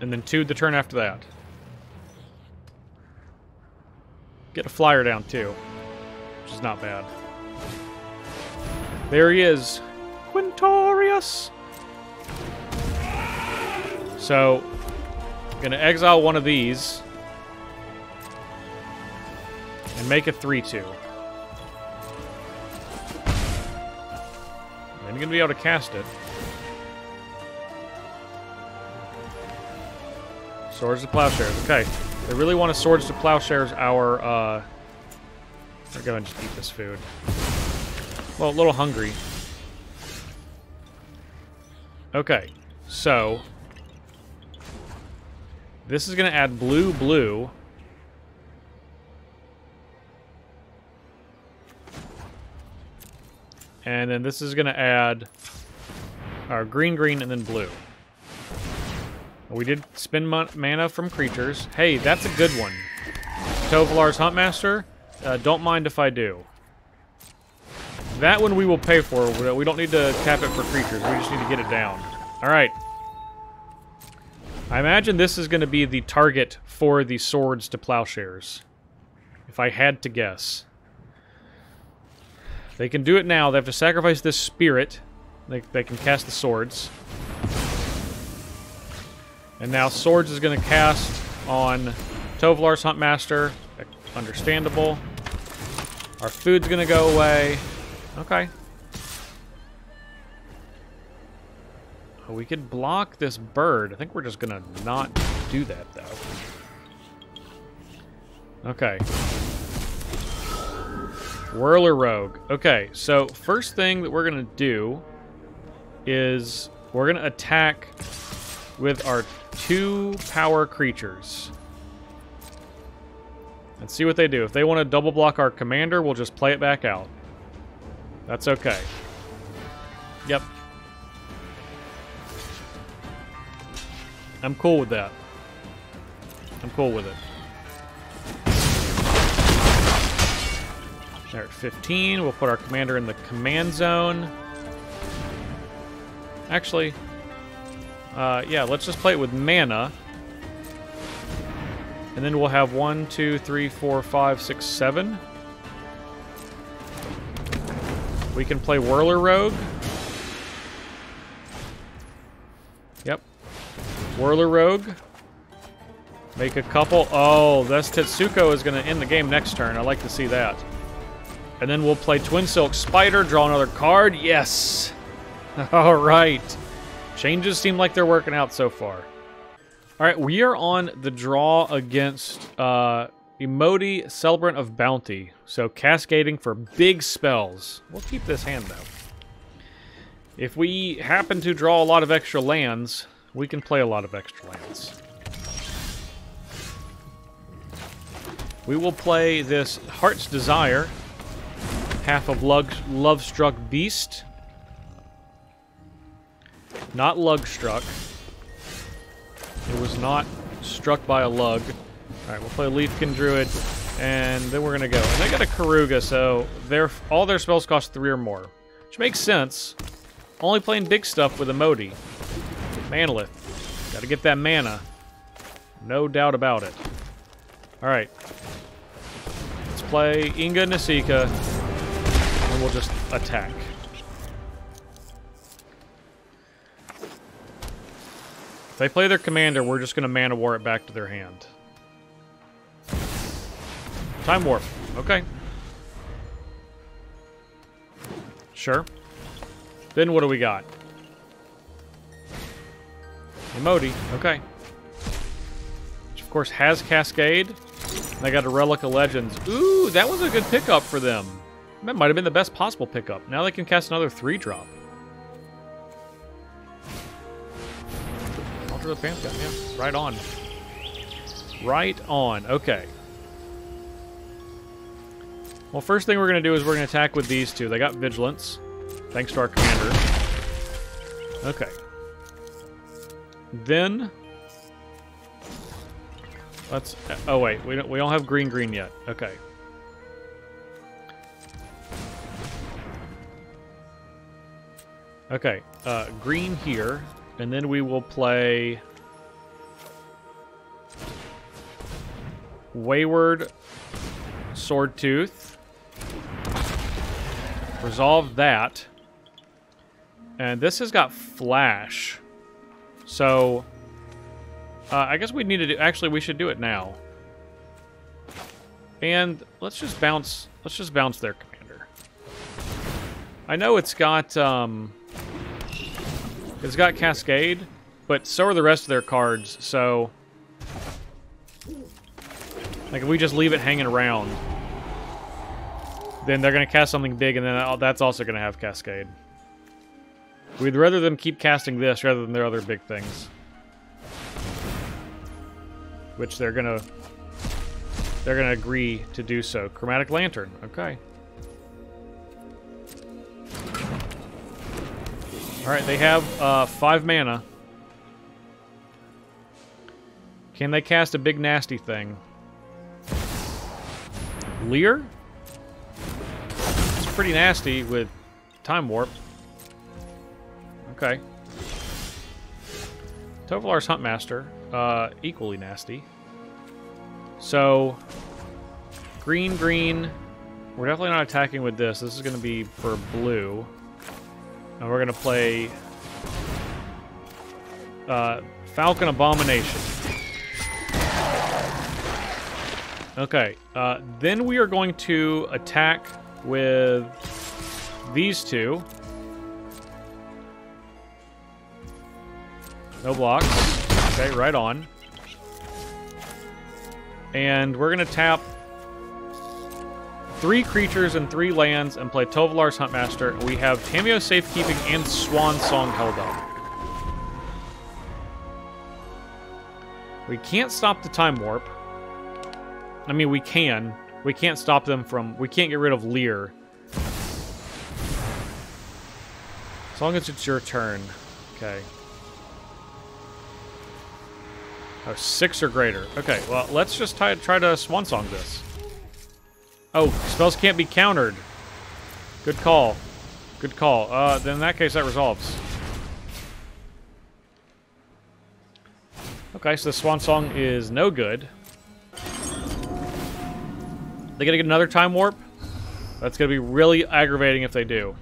And then 2 the turn after that. Get a flyer down too, which is not bad. There he is, Quintorius. So, I'm gonna exile one of these and make a 3/2. Then you're gonna be able to cast it. Swords to Plowshares. Okay. They really want a Swords to Plowshares our, We're going to just eat this food. Well, a little hungry. Okay. So... this is going to add blue, blue. And then this is going to add our green, green, and then blue. We did spend mana from creatures. Hey, that's a good one. Tovolar's Huntmaster. Don't mind if I do. That one we will pay for. We don't need to tap it for creatures. We just need to get it down. Alright. I imagine this is going to be the target for the Swords to Plowshares. If I had to guess. They can do it now. They have to sacrifice this spirit. They can cast the swords. And now Swords is going to cast on Tovolar's Huntmaster. Understandable. Our food's going to go away. Okay. Oh, we could block this bird. I think we're just going to not do that, though. Okay. Whirler Rogue. Okay, so first thing that we're going to do is we're going to attack with our 2 power creatures. And see what they do. If they want to double block our commander, we'll just play it back out. That's okay. Yep. I'm cool with that. I'm cool with it. They're at 15. We'll put our commander in the command zone. Actually, yeah, let's just play it with mana. And then we'll have 1, 2, 3, 4, 5, 6, 7. We can play Whirler Rogue. Whirler Rogue. Make a couple. Oh, this Tetsuko is going to end the game next turn. I like to see that. And then we'll play Twin Silk Spider, draw another card. Yes! All right. Changes seem like they're working out so far. All right, we are on the draw against Emoti, Celebrant of Bounty. So cascading for big spells. We'll keep this hand, though. If we happen to draw a lot of extra lands, we can play a lot of extra lands. We will play this Heart's Desire, half of Love-Struck Beast. Not Lug-Struck. It was not struck by a lug. Alright, we'll play Leafkin Druid, and then we're going to go. And they got a Karuga, so all their spells cost 3 or more. Which makes sense. Only playing big stuff with Emoti. Manalith. Gotta get that mana. No doubt about it. Alright. Let's play Inga and Esika, and we'll just attack. If they play their commander, we're just going to Mana War it back to their hand. Time Warp. Okay. Sure. Then what do we got? Emoti. Okay. Which, of course, has Cascade. And I got a Relic of Legends. Ooh, that was a good pickup for them. That might have been the best possible pickup. Now they can cast another 3-drop. Alter the Pantheon, yeah. Right on. Right on. Okay. Well, first thing we're going to do is we're going to attack with these two. They got Vigilance, thanks to our commander. Okay. Then... let's... oh, wait. We don't have green yet. Okay. Okay. Green here. And then we will play... Wayward Swordtooth. Resolve that. And this has got Flash. So... I guess we need to do... actually, we should do it now. And let's just bounce... let's just bounce their commander. I know it's got... it's got Cascade, but so are the rest of their cards, so... like, if we just leave it hanging around, then they're going to cast something big, and then that's also going to have Cascade. We'd rather them keep casting this rather than their other big things. Which they're going to agree to do so. Chromatic Lantern, okay. Alright, they have 5 mana. Can they cast a big nasty thing? Leer? It's pretty nasty with Time Warp. Okay. Tovolar's Huntmaster, equally nasty. So, green. We're definitely not attacking with this. This is going to be for blue. And we're going to play Falcon Abomination. Okay, then we are going to attack with these two. No blocks. Okay, right on. And we're going to tap 3 creatures and 3 lands and play Tovolar's Huntmaster. We have Tameo Safekeeping and Swan Song held up. We can't stop the Time Warp. I mean, we can. We can't stop them from... we can't get rid of Leer. As long as it's your turn. Okay. Oh, 6 or greater. Okay, well, let's just try to Swan Song this. Oh, spells can't be countered. Good call. Good call. Then in that case, that resolves. Okay, so the Swan Song is no good. They gonna get another Time Warp? That's gonna be really aggravating if they do.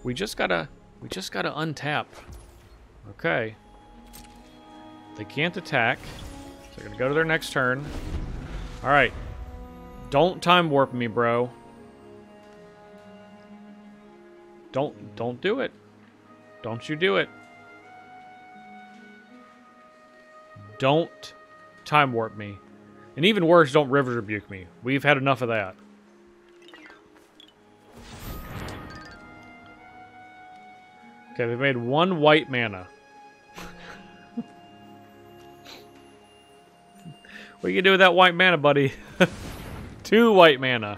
We just gotta We just gotta untap. Okay. They can't attack. So they're gonna go to their next turn. Alright. Don't time warp me, bro. Don't do it. Don't you do it. Don't time warp me. And even worse, don't River Rebuke me. We've had enough of that. Okay, they've made 1 white mana. What you gonna do with that white mana, buddy? 2 white mana.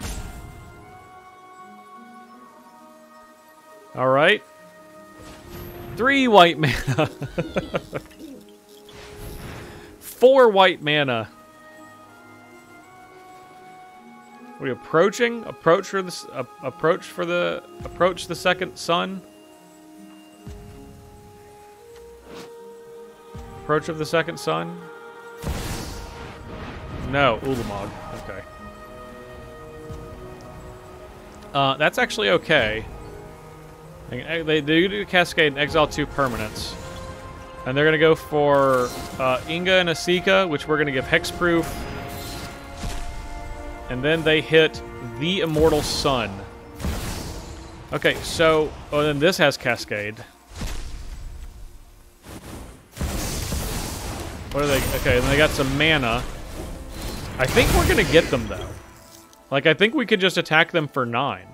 Alright. 3 white mana. 4 white mana. Are we approaching? Approach the second sun? Approach of the second sun? No, Ulamog. Okay. That's actually okay. They do Cascade and exile 2 permanents. And they're going to go for Inga and Esika, which we're going to give Hexproof. And then they hit the Immortal Sun. Okay, so... Oh, then this has Cascade. What are they? Okay, then they got some mana. I think we're going to get them, though. Like, I think we could just attack them for 9.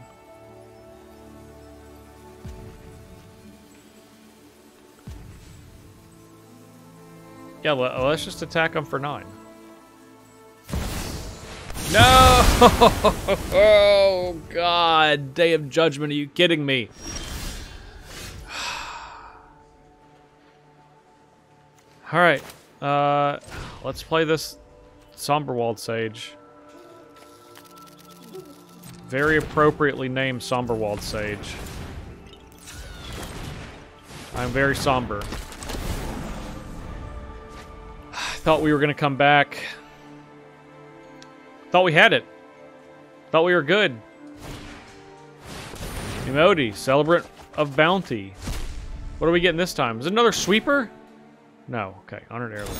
Yeah, let's just attack them for 9. No! Oh, God. Day of Judgment. Are you kidding me? Alright. Let's play this Somberwald Sage. Very appropriately named Somberwald Sage. I'm very somber. Thought we were going to come back. Thought we had it. Thought we were good. Emote, Celebrant of Bounty. What are we getting this time? Is it another sweeper? No. Okay, Honored Heirloom.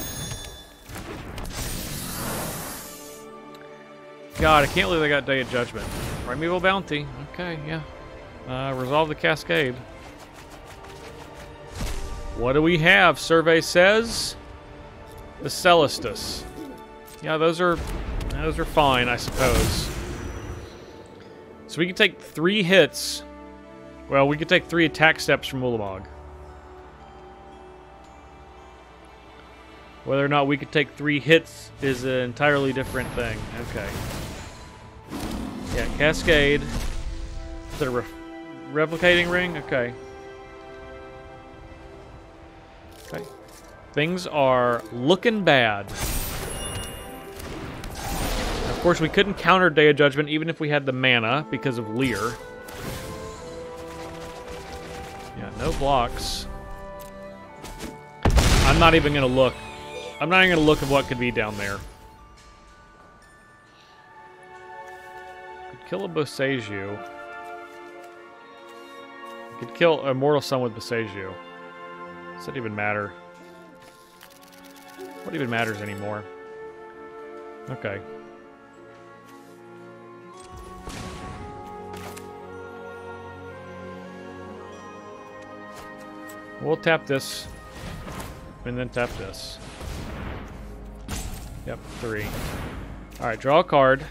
God, I can't believe they got Day of Judgment. Primeval Bounty. Okay, yeah. Resolve the Cascade. What do we have? Survey says... The Celestus. Yeah, those are fine, I suppose. So we can take 3 hits. Well, we could take 3 attack steps from Ulamog. Whether or not we could take 3 hits is an entirely different thing. Okay. Yeah, Cascade. Is it a replicating ring? Okay. Okay. Things are looking bad. Of course, we couldn't counter Day of Judgment even if we had the mana because of Leer. Yeah, no blocks. I'm not even going to look. I'm not even going to look at what could be down there. Could kill a Boseiju. Could kill Immortal Sun with Boseiju. Does that even matter? What even matters anymore? Okay. We'll tap this. And then tap this. Yep, 3. Alright, draw a card.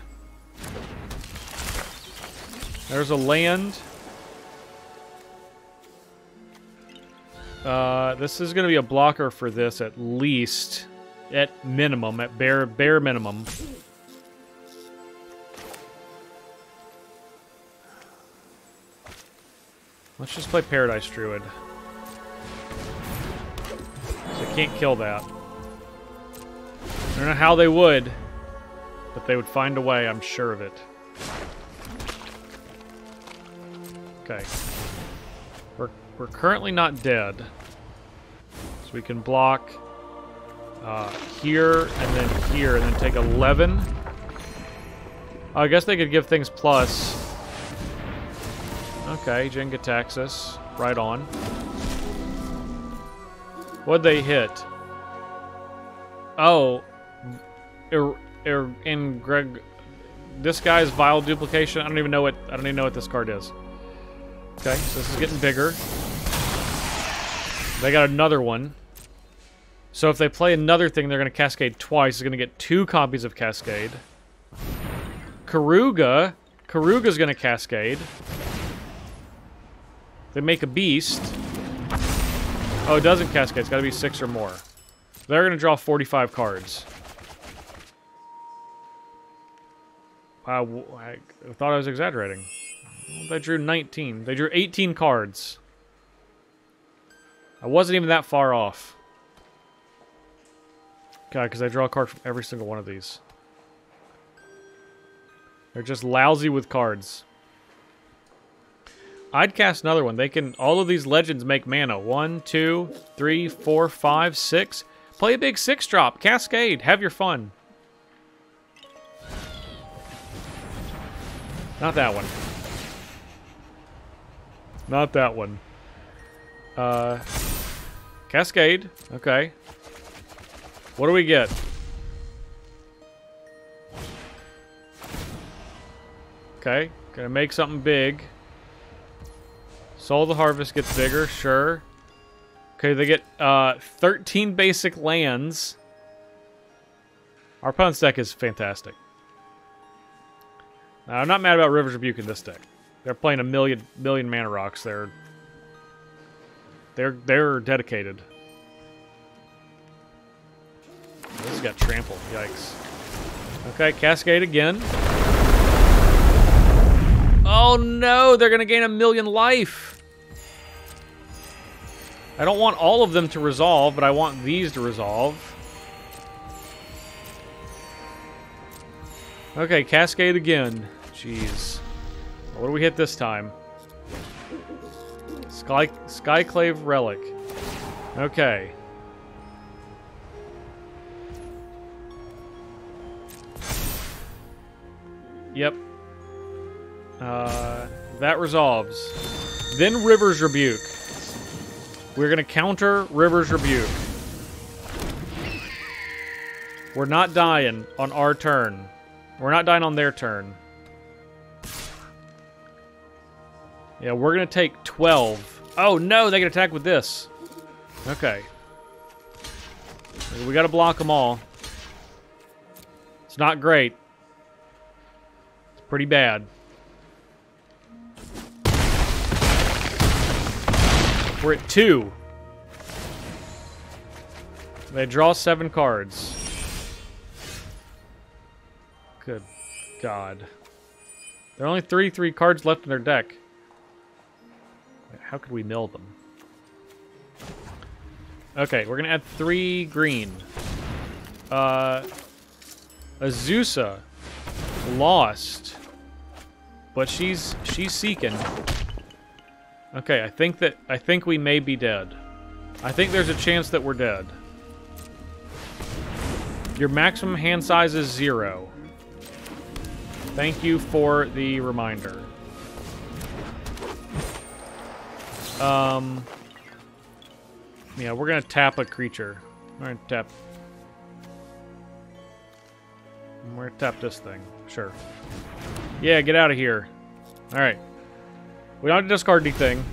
There's a land. This is going to be a blocker for this at least. At minimum, at bare minimum. Let's just play Paradise Druid. So I can't kill that. I don't know how they would, but they would find a way, I'm sure of it. Okay. We're currently not dead. So we can block here, and then take 11. I guess they could give things plus. Okay, Jenga Taxis. Right on. What'd they hit? Oh. In Greg... This guy's Vile Duplication. I don't even know what this card is. Okay, so this is getting bigger. They got another one. So if they play another thing, they're going to Cascade twice. They're going to get 2 copies of Cascade. Karuga. Karuga's going to Cascade. They make a Beast. Oh, it doesn't Cascade. It's got to be 6 or more. They're going to draw 45 cards. I thought I was exaggerating. They drew 19. They drew 18 cards. I wasn't even that far off. God, because I draw a card from every single one of these. They're just lousy with cards. I'd cast another one. They can... All of these legends make mana. 1, 2, 3, 4, 5, 6. Play a big 6-drop. Cascade. Have your fun. Not that one. Not that one. Cascade. Okay. What do we get? Okay. Gonna make something big. Soul of the Harvest gets bigger. Sure. Okay, they get 13 basic lands. Our opponent's deck is fantastic. Now, I'm not mad about River's Rebuke in this deck. They're playing a million mana rocks. They're dedicated. This has got trampled. Yikes. Okay, Cascade again. Oh no, they're gonna gain 1,000,000 life. I don't want all of them to resolve, but I want these to resolve. Okay, Cascade again. Jeez. What do we hit this time? Skyclave Relic. Okay. Yep. That resolves. Then River's Rebuke. We're gonna counter River's Rebuke. We're not dying on our turn. We're not dying on their turn. Yeah, we're gonna take 12. Oh no, they can attack with this. Okay. We gotta block them all. It's not great. It's pretty bad. We're at 2. They draw 7 cards. Good God. There are only 33 cards left in their deck. How could we mill them? Okay, we're gonna add 3 green. Azusa lost, but she's seeking. Okay, I think we may be dead. I think there's a chance that we're dead. Your maximum hand size is 0. Thank you for the reminder. Yeah, we're gonna tap a creature. We're gonna tap this thing. Sure. Yeah, get out of here. All right. We don't have to discard anything.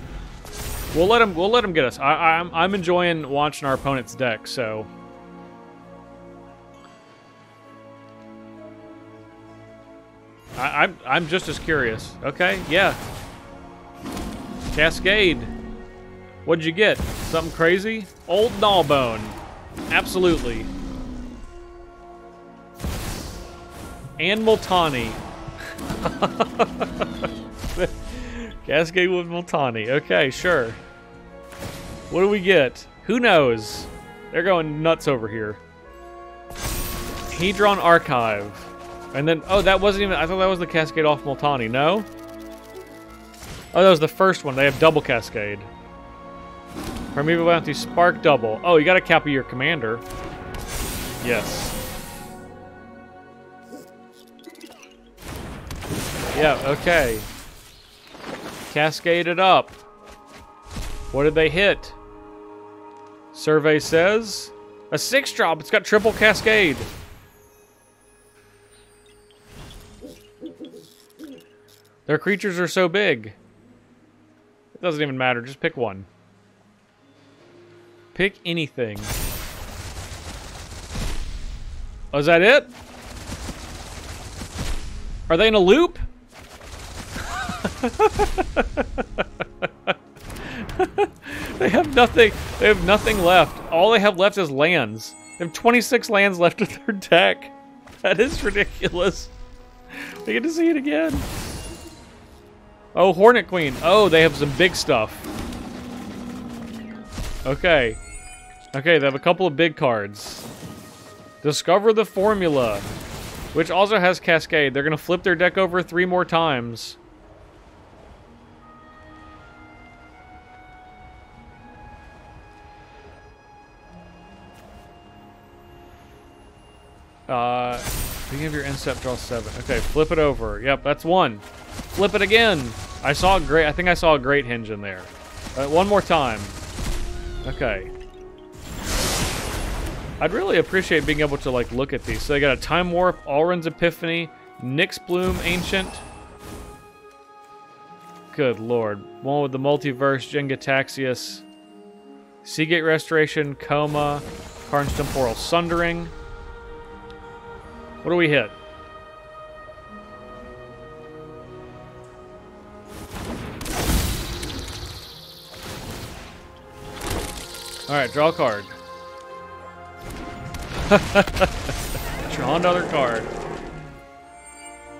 We'll let him get us. I'm enjoying watching our opponent's deck. So. I'm just as curious. Okay, yeah. Cascade. What'd you get? Something crazy? Old Gnawbone. Absolutely. And Multani. Cascade with Multani. Okay, sure. What do we get? Who knows? They're going nuts over here. Hedron Archive. And then, oh, that wasn't even, I thought that was the Cascade off Multani. No? Oh, that was the first one. They have double Cascade. Primeval Bounty, Spark double. Oh, you got to copy your commander. Yes. Yeah, okay. Cascade it up. What did they hit? Survey says a 6-drop. It's got triple Cascade. Their creatures are so big. It doesn't even matter. Just pick one. Pick anything. Oh, is that it? Are they in a loop? They have nothing. They have nothing left. All they have left is lands. They have 26 lands left in their deck. That is ridiculous. We get to see it again. Oh, Hornet Queen. Oh, they have some big stuff. Okay. Okay, they have a couple of big cards. Discover the Formula, which also has Cascade. They're going to flip their deck over 3 more times. Beginning of your end step, draw 7. Okay, flip it over. Yep, that's 1. Flip it again. I think I saw a Great Hinge in there. One more time. Okay. I'd really appreciate being able to like look at these. So they got a Time Warp, Alrund's Epiphany, Nyx Bloom, Ancient. Good lord. One with the Multiverse, Jenga Taxius, Seagate Restoration, Coma, Karn's Temporal Sundering. What do we hit? Alright, draw a card. Draw another card.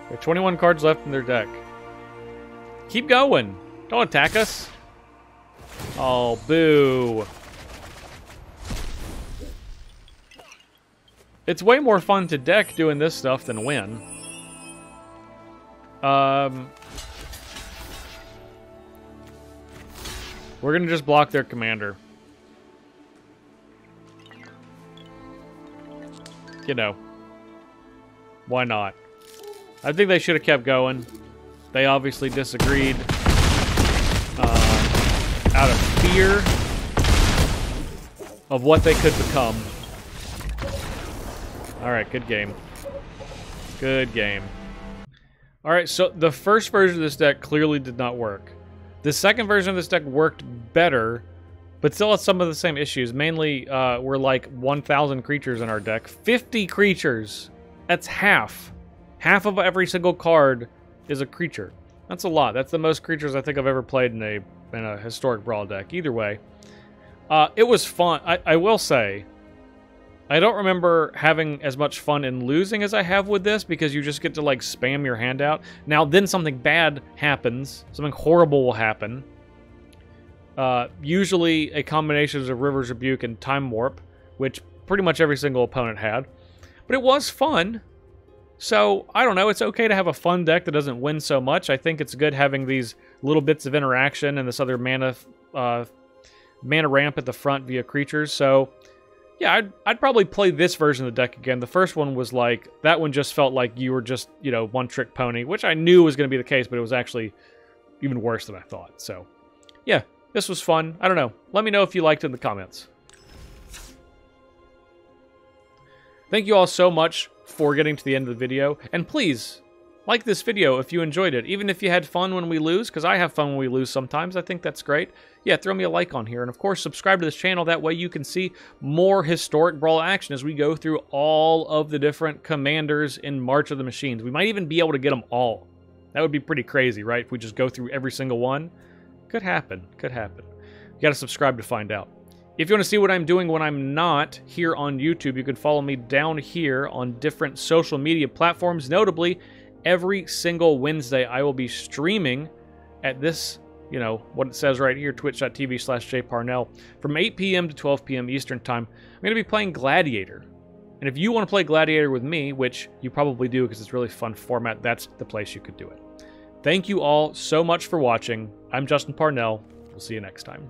There are 21 cards left in their deck. Keep going. Don't attack us. Oh, boo. It's way more fun to deck doing this stuff than win. We're gonna just block their commander. You know. Why not? I think they should have kept going. They obviously disagreed. Out of fear of what they could become. Alright, good game. Good game. Alright, so the first version of this deck clearly did not work. The second version of this deck worked better, but still had some of the same issues. Mainly, we're like 1,000 creatures in our deck. 50 creatures! That's half. Half of every single card is a creature. That's a lot. That's the most creatures I think I've ever played in a Historic Brawl deck. Either way. It was fun. I will say, I don't remember having as much fun in losing as I have with this, because you just get to, like, spam your hand out. Now, then something bad happens. Something horrible will happen. Usually a combination of River's Rebuke and Time Warp, which pretty much every single opponent had. But it was fun. So, I don't know, it's okay to have a fun deck that doesn't win so much. I think it's good having these little bits of interaction and this other mana ramp at the front via creatures. So, yeah, I'd probably play this version of the deck again. The first one was like, that one just felt like you were just, you know, one-trick pony, which I knew was going to be the case, but it was actually even worse than I thought. So, yeah, this was fun. I don't know. Let me know if you liked it in the comments. Thank you all so much for getting to the end of the video, and please like this video if you enjoyed it, even if you had fun when we lose, because I have fun when we lose sometimes. I think that's great. Yeah, throw me a like on here, and of course subscribe to this channel. That way you can see more Historic Brawl action as we go through all of the different commanders in March of the Machines. We might even be able to get them all. That would be pretty crazy, right? If we just go through every single one. Could happen. Could happen. You gotta subscribe to find out. If you want to see what I'm doing when I'm not here on YouTube, you can follow me down here on different social media platforms. Notably, every single Wednesday I will be streaming at this, you know, what it says right here, twitch.tv/jparnell, from 8 p.m. to 12 p.m. Eastern Time. I'm going to be playing Gladiator. And if you want to play Gladiator with me, which you probably do because it's a really fun format, that's the place you could do it. Thank you all so much for watching. I'm Justin Parnell. We'll see you next time.